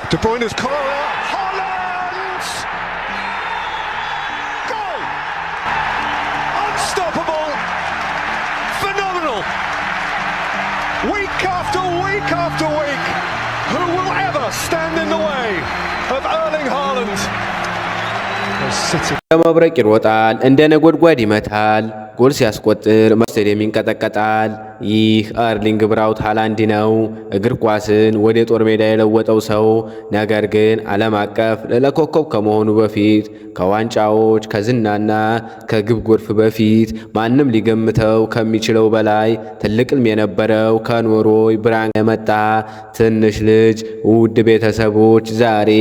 De Bruyne's corner. Holland! Goal! Unstoppable! Phenomenal! Week after week after week, who will ever stand in the way of Erling Haaland? መብረቅ ይሮጣል፣ እንደ ነጎድጓድ ይመታል፣ ጎል ሲያስቆጥር ስቴዲየም ይንቀጠቀጣል። ይህ ኤርሊንግ ብራውት ሃላንድ ነው፣ እግር ኳስን ወደ ጦር ሜዳ የለወጠው ሰው። ነገር ግን ዓለም አቀፍ ለኮከብ ከመሆኑ በፊት ከዋንጫዎች ከዝናና ከግብ ጎርፍ በፊት ማንም ሊገምተው ከሚችለው በላይ ትልቅ ሕልም የነበረው ከኖርዌይ ብራንድ የመጣ ትንሽ ልጅ። ውድ ቤተሰቦች ዛሬ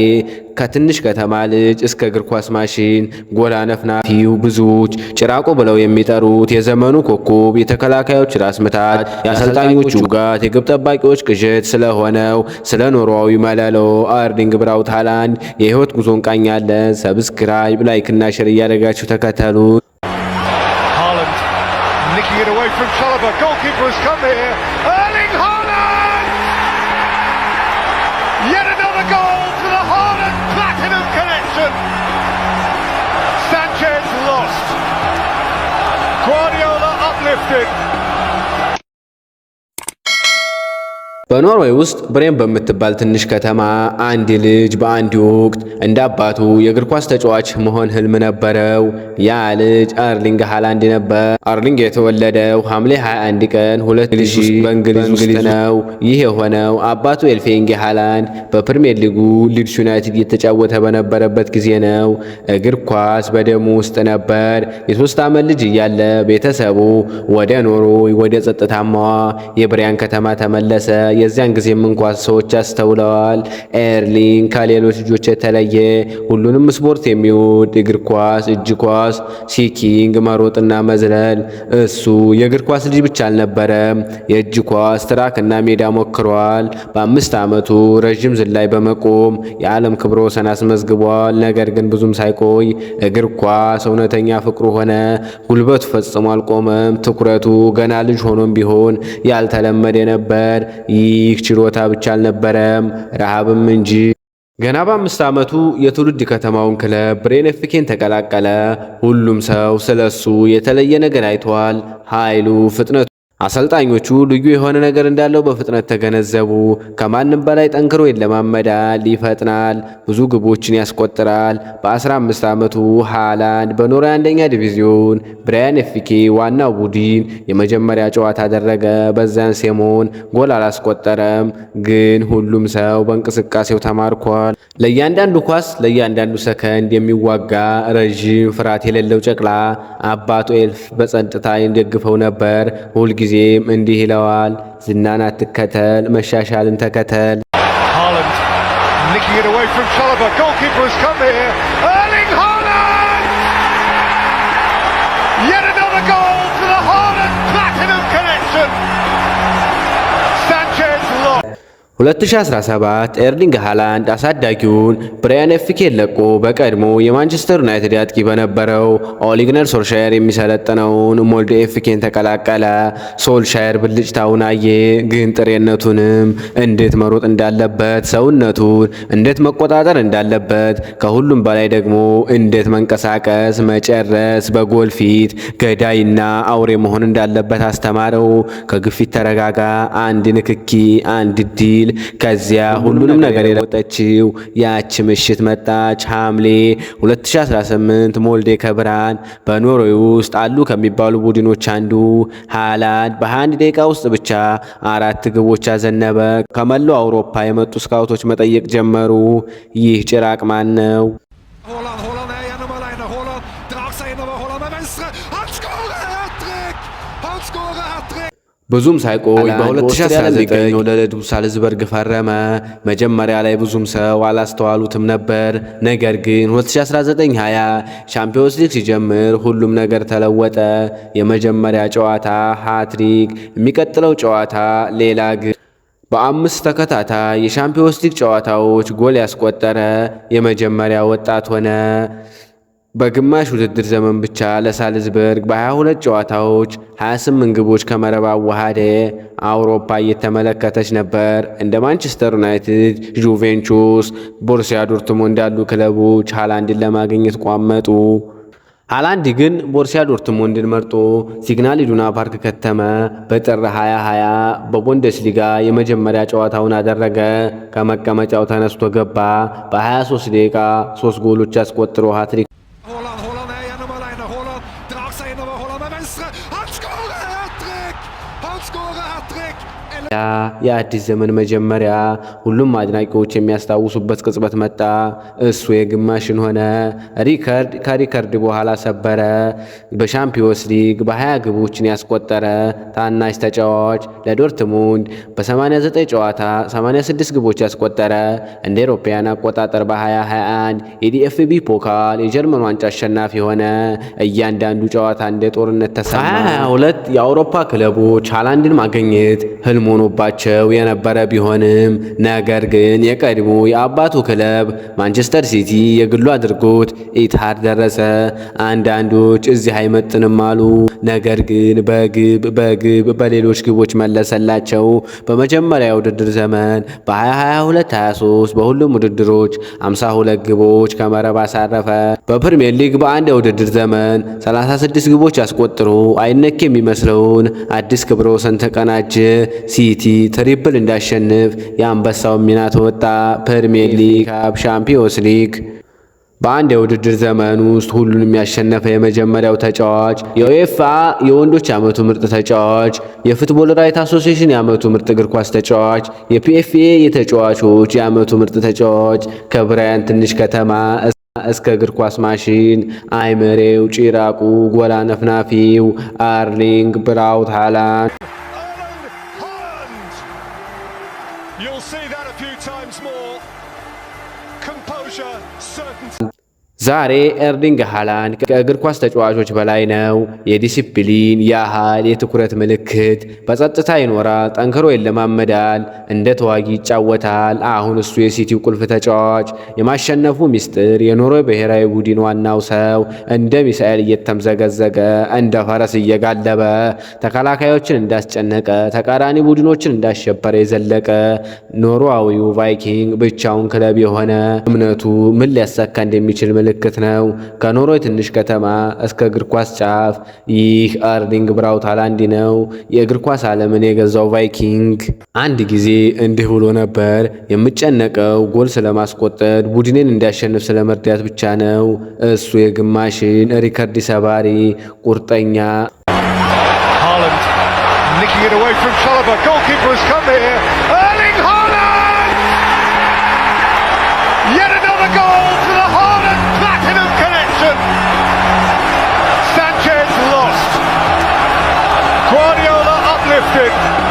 ከትንሽ ከተማ ልጅ እስከ እግር ኳስ ማሽን ጎል አነፍናፊው ብዙዎች ጭራቆ ብለው የሚጠሩት የዘመኑ ኮከብ የተከላካዮች ራስ ምታት የአሰልጣኞቹ ጋት የግብ ጠባቂዎች ቅዠት ስለሆነው ስለ ኖርዌያዊ መለሎ ኤርሊንግ ብራውት ሃላንድ የህይወት ጉዞ እንቃኛለን። ሰብስክራይብ፣ ላይክ እና ሼር እያደረጋችሁ ተከተሉ። Haaland nicking it away from Chalobah. Goalkeeper has come here. Erling Haaland! Yet another goal for the Haaland Platinum Connection. Sanchez lost. Guardiola uplifted. በኖርዌይ ውስጥ ብሬም በምትባል ትንሽ ከተማ አንድ ልጅ በአንድ ወቅት እንደ አባቱ የእግር ኳስ ተጫዋች መሆን ህልም ነበረው። ያ ልጅ ኤርሊንግ ሃላንድ ነበር። ኤርሊንግ የተወለደው ሐምሌ 21 ቀን 2000 በእንግሊዝ ውስጥ ነው። ይህ የሆነው አባቱ ኤልፌንግ ሃላንድ በፕሪሚየር ሊጉ ሊድስ ዩናይትድ እየተጫወተ በነበረበት ጊዜ ነው። እግር ኳስ በደሙ ውስጥ ነበር። የ3 ዓመት ልጅ እያለ ቤተሰቡ ወደ ኖርዌይ ወደ ጸጥታማዋ የብሪያን ከተማ ተመለሰ። የዚያን ጊዜም እንኳን ሰዎች አስተውለዋል። ኤርሊንግ ከሌሎች ልጆች የተለየ ሁሉንም ስፖርት የሚወድ እግር ኳስ፣ እጅ ኳስ፣ ሲኪንግ፣ መሮጥና መዝለል። እሱ የእግር ኳስ ልጅ ብቻ አልነበረም፣ የእጅ ኳስ፣ ትራክና ሜዳ ሞክሯል። በ5 ዓመቱ ረዥም ዝላይ በመቆም የዓለም ክብረ ወሰን አስመዝግቧል። ነገር ግን ብዙም ሳይቆይ እግር ኳስ እውነተኛ ፍቅሩ ሆነ። ጉልበቱ ፈጽሞ አልቆመም። ትኩረቱ ገና ልጅ ሆኖም ቢሆን ያልተለመደ ነበር። ይህ ችሎታ ብቻ አልነበረም፣ ረሃብም እንጂ። ገና በ5 ዓመቱ የትውልድ ከተማውን ክለብ ብሬን ኤፍኬን ተቀላቀለ። ሁሉም ሰው ስለሱ የተለየ ነገር አይቷል። ኃይሉ፣ ፍጥነቱ። አሰልጣኞቹ ልዩ የሆነ ነገር እንዳለው በፍጥነት ተገነዘቡ። ከማንም በላይ ጠንክሮ ይለማመዳል፣ ይፈጥናል፣ ብዙ ግቦችን ያስቆጥራል። በ15 ዓመቱ ሃላንድ በኖርዌይ አንደኛ ዲቪዚዮን ብራያን ኤፍኬ ዋናው ቡድን የመጀመሪያ ጨዋታ አደረገ። በዛን ሴሞን ጎል አላስቆጠረም፣ ግን ሁሉም ሰው በእንቅስቃሴው ተማርኳል። ለእያንዳንዱ ኳስ፣ ለእያንዳንዱ ሰከንድ የሚዋጋ ረዥም ፍርሃት የሌለው ጨቅላ አባቱ ኤልፍ በጸጥታ ይደግፈው ነበር። ሁልጊዜም እንዲህ ይለዋል፣ ዝናን አትከተል፣ መሻሻልን ተከተል። Haaland nicking it away from Chalobah. Goalkeeper has come here. Erling Haaland! Yet another goal for the Haaland Platinum Connection. Sanchez lost. 2017 ኤርሊንግ ሃላንድ አሳዳጊውን ብራያን ኤፍኬን ለቆ በቀድሞ የማንቸስተር ዩናይትድ አጥቂ በነበረው ኦሌ ጉናር ሶልሻየር የሚሰለጥነውን ሞልዴ ኤፍኬን ተቀላቀለ። ሶልሻየር ብልጭታውን አየ፣ ግን ጥሬነቱንም እንዴት መሮጥ እንዳለበት፣ ሰውነቱን እንዴት መቆጣጠር እንዳለበት፣ ከሁሉም በላይ ደግሞ እንዴት መንቀሳቀስ፣ መጨረስ፣ በጎል ፊት ገዳይና አውሬ መሆን እንዳለበት አስተማረው። ከግፊት ተረጋጋ፣ አንድ ንክኪ፣ አንድ ዲል። ከዚያ ሁሉንም ነገር የለወጠችው ያች ምሽት መጣች። ሐምሌ 2018 ሞልዴ ከብራን በኖርዌይ ውስጥ አሉ ከሚባሉ ቡድኖች አንዱ። ሃላንድ በ21 ደቂቃ ውስጥ ብቻ 4 ግቦች አዘነበ። ከመላው አውሮፓ የመጡ ስካውቶች መጠየቅ ጀመሩ፣ ይህ ጭራቅ ማን ነው? ብዙም ሳይቆይ በ2019 ለሬድ ቡል ሳልዝበርግ ፈረመ። መጀመሪያ ላይ ብዙም ሰው አላስተዋሉትም ነበር። ነገር ግን 2019-20 ሻምፒዮንስ ሊግ ሲጀምር ሁሉም ነገር ተለወጠ። የመጀመሪያ ጨዋታ ሃትሪክ፣ የሚቀጥለው ጨዋታ ሌላ ግብ። በ5 ተከታታይ የሻምፒዮንስ ሊግ ጨዋታዎች ጎል ያስቆጠረ የመጀመሪያ ወጣት ሆነ። በግማሽ ውድድር ዘመን ብቻ ለሳልዝበርግ በ22 ጨዋታዎች 28 ግቦች ከመረብ አዋሃደ። አውሮፓ እየተመለከተች ነበር። እንደ ማንቸስተር ዩናይትድ፣ ጁቬንቱስ፣ ቦሩሲያ ዶርትሙንድ ያሉ ክለቦች ሃላንድን ለማግኘት ቋመጡ። ሃላንድ ግን ቦሩሲያ ዶርትሙንድን መርጦ ሲግናል ኢዱና ፓርክ ከተመ። በጥር 2020 በቡንደስሊጋ የመጀመሪያ ጨዋታውን አደረገ። ከመቀመጫው ተነስቶ ገባ። በ23 ደቂቃ 3 ጎሎች አስቆጥሮ ሃትሪክ የአዲስ ዘመን መጀመሪያ ሁሉም አድናቂዎች የሚያስታውሱበት ቅጽበት መጣ። እሱ የግማሽን ሆነ። ሪከርድ ከሪከርድ በኋላ ሰበረ። በሻምፒዮንስ ሊግ በ20 ግቦችን ያስቆጠረ ታናሽ ተጫዋች ለዶርትሙንድ በ89 ጨዋታ 86 ግቦች ያስቆጠረ እንደ አውሮፓውያን አቆጣጠር በ2021 የዲኤፍቢ ፖካል የጀርመን ዋንጫ አሸናፊ ሆነ። እያንዳንዱ ጨዋታ እንደ ጦርነት ተሰማ። 22 የአውሮፓ ክለቦች ሃላንድን ማግኘት ህልም ሆኖባቸው የነበረ ቢሆንም ነገር ግን የቀድሞ የአባቱ ክለብ ማንቸስተር ሲቲ የግሉ አድርጎት ኢትሃድ ደረሰ። አንዳንዶች እዚህ አይመጥንም አሉ። ነገር ግን በግብ በሌሎች ግቦች መለሰላቸው። በመጀመሪያ የውድድር ዘመን በ2022-23 በሁሉም ውድድሮች 52 ግቦች ከመረብ አሳረፈ። በፕሪሚየር ሊግ በአንድ የውድድር ዘመን 36 ግቦች አስቆጥሮ አይነክ የሚመስለውን አዲስ ክብረ ወሰን ተቀናጀ። ሲቲ ትሪፕል እንዳሸንፍ የአንበሳውን ሚና ተወጣ። ፕሪሚየር ሊግ፣ ካፕ፣ ሻምፒዮንስ ሊግ በአንድ የውድድር ዘመን ውስጥ ሁሉንም ያሸነፈ የመጀመሪያው ተጫዋች፣ የዩኤፋ የወንዶች የዓመቱ ምርጥ ተጫዋች፣ የፉትቦል ራይት አሶሲዬሽን የዓመቱ ምርጥ እግር ኳስ ተጫዋች፣ የፒኤፍኤ የተጫዋቾች የዓመቱ ምርጥ ተጫዋች፣ ከብራያን ትንሽ ከተማ እስከ እግር ኳስ ማሽን አይመሬው ጭራቁ ጎላ ነፍናፊው አርሊንግ ብራውት ሃላንድ ዛሬ ኤርሊንግ ሃላንድ ከእግር ኳስ ተጫዋቾች በላይ ነው። የዲሲፕሊን ያህል የትኩረት ምልክት። በጸጥታ ይኖራል፣ ጠንክሮ ይለማመዳል፣ እንደ ተዋጊ ይጫወታል። አሁን እሱ የሲቲው ቁልፍ ተጫዋች፣ የማሸነፉ ሚስጥር፣ የኖርዌይ ብሔራዊ ቡድን ዋናው ሰው፣ እንደ ሚሳኤል እየተምዘገዘገ እንደ ፈረስ እየጋለበ ተከላካዮችን እንዳስጨነቀ ተቃራኒ ቡድኖችን እንዳሸበረ የዘለቀ ኖርዌያዊው ቫይኪንግ ብቻውን ክለብ የሆነ እምነቱ ምን ሊያሳካ እንደሚችል ምልክት ነው። ከኖርዌይ ትንሽ ከተማ እስከ እግር ኳስ ጫፍ ይህ ኤርሊንግ ብራውት ሃላንድ ነው። የእግር ኳስ ዓለምን የገዛው ቫይኪንግ አንድ ጊዜ እንዲህ ብሎ ነበር፣ የምጨነቀው ጎል ስለማስቆጠር ቡድኔን እንዲያሸንፍ ስለመርዳት ብቻ ነው። እሱ የግማሽን ሪከርድ ሰባሪ ቁርጠኛ Guardiola uplifted.